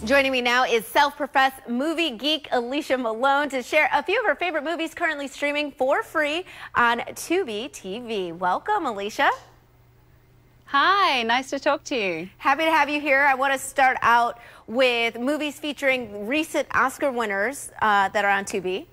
Joining me now is self-professed movie geek Alicia Malone to share a few of her favorite movies currently streaming for free on Tubi TV. Welcome, Alicia. Hi, nice to talk to you. Happy to have you here. I want to start out with movies featuring recent Oscar winners that are on Tubi.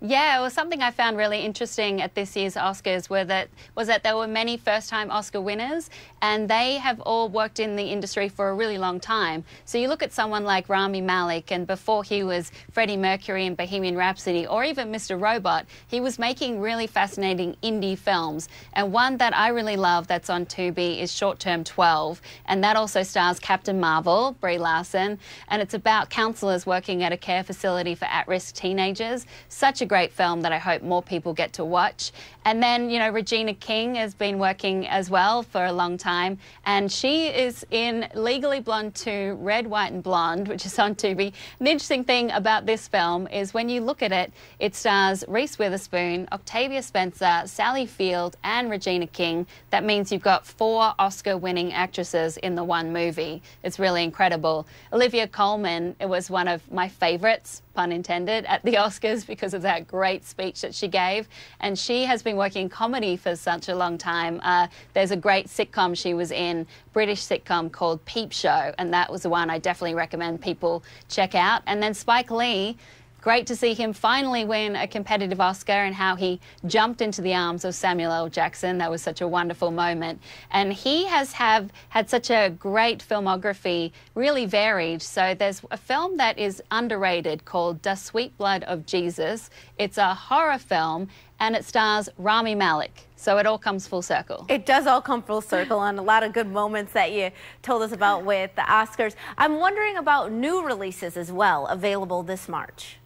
Yeah, well, something I found really interesting at this year's Oscars was that there were many first-time Oscar winners, and they have all worked in the industry for a really long time. So you look at someone like Rami Malek, and before he was Freddie Mercury in Bohemian Rhapsody, or even Mr. Robot, he was making really fascinating indie films. And one that I really love that's on Tubi is Short Term 12, and that also stars Captain Marvel, Brie Larson, and it's about counselors working at a care facility for at-risk teenagers. Such a great film that I hope more people get to watch. And then, you know, Regina King has been working as well for a long time, and she is in Legally Blonde 2, Red, White and Blonde, which is on Tubi. The interesting thing about this film is when you look at it, it stars Reese Witherspoon, Octavia Spencer, Sally Field and Regina King. That means you've got 4 Oscar-winning actresses in the one movie. It's really incredible. Olivia Colman, it was one of my favorites, pun intended, at the Oscars because of that great speech that she gave. And she has been working in comedy for such a long time. There's a great sitcom she was in, British sitcom called Peep Show, and that was the one I definitely recommend people check out. And then Spike Lee, great to see him finally win a competitive Oscar and how he jumped into the arms of Samuel L. Jackson. That was such a wonderful moment. And he has had such a great filmography, really varied. So there's a film that is underrated called The Sweet Blood of Jesus. It's a horror film and it stars Rami Malek. So it all comes full circle. It does all come full circle, and a lot of good moments that you told us about with the Oscars. I'm wondering about new releases as well, available this March.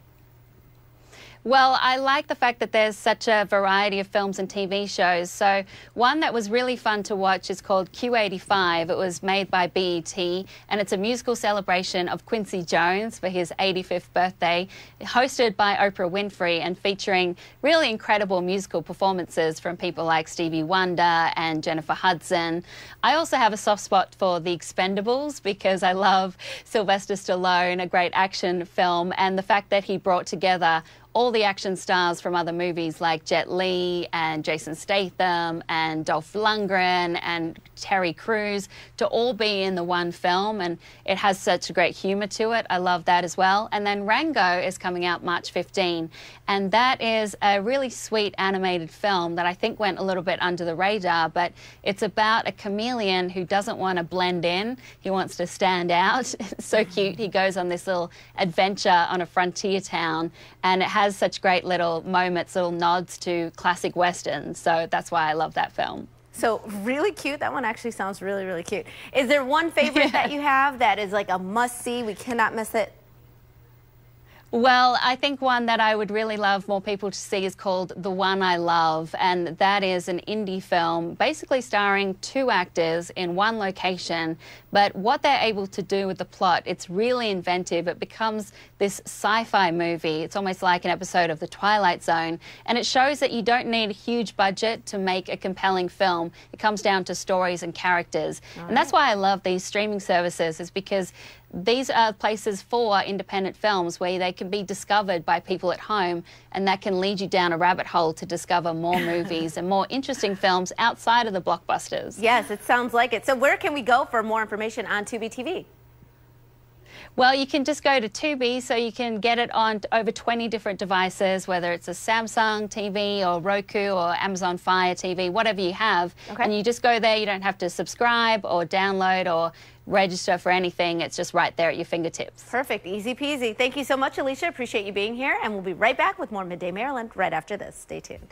Well, I like the fact that there's such a variety of films and TV shows. So one that was really fun to watch is called Q85. It was made by BET, and it's a musical celebration of Quincy Jones for his 85th birthday, hosted by Oprah Winfrey and featuring really incredible musical performances from people like Stevie Wonder and Jennifer Hudson. I also have a soft spot for The Expendables because I love Sylvester Stallone, a great action film, and the fact that he brought together all the action stars from other movies like Jet Li and Jason Statham and Dolph Lundgren and Terry Crews to all be in the one film, and it has such a great humor to it. I love that as well. And then Rango is coming out March 15, and that is a really sweet animated film that I think went a little bit under the radar, but it's about a chameleon who doesn't want to blend in. He wants to stand out. It's so cute. He goes on this little adventure on a frontier town, and it has such great little moments, little nods to classic westerns. So that's why I love that film. So really cute. That one actually sounds really, really cute. Is there one favorite that you have that is like a must-see? We cannot miss it. Well, I think one that I would really love more people to see is called The One I Love, and that is an indie film basically starring 2 actors in one location, but what they're able to do with the plot, it's really inventive. It becomes this sci-fi movie. It's almost like an episode of The Twilight Zone, and it shows that you don't need a huge budget to make a compelling film. It comes down to stories and characters. And that's why I love these streaming services, is because these are places for independent films where they can be discovered by people at home, and that can lead you down a rabbit hole to discover more movies and more interesting films outside of the blockbusters. Yes, it sounds like it. So where can we go for more information on Tubi TV? Well, you can just go to Tubi, so you can get it on over 20 different devices, whether it's a Samsung TV or Roku or Amazon Fire TV, whatever you have. Okay. And you just go there. You don't have to subscribe or download or register for anything. It's just right there at your fingertips. Perfect. Easy peasy. Thank you so much, Alicia. Appreciate you being here. And we'll be right back with more Midday Maryland right after this. Stay tuned.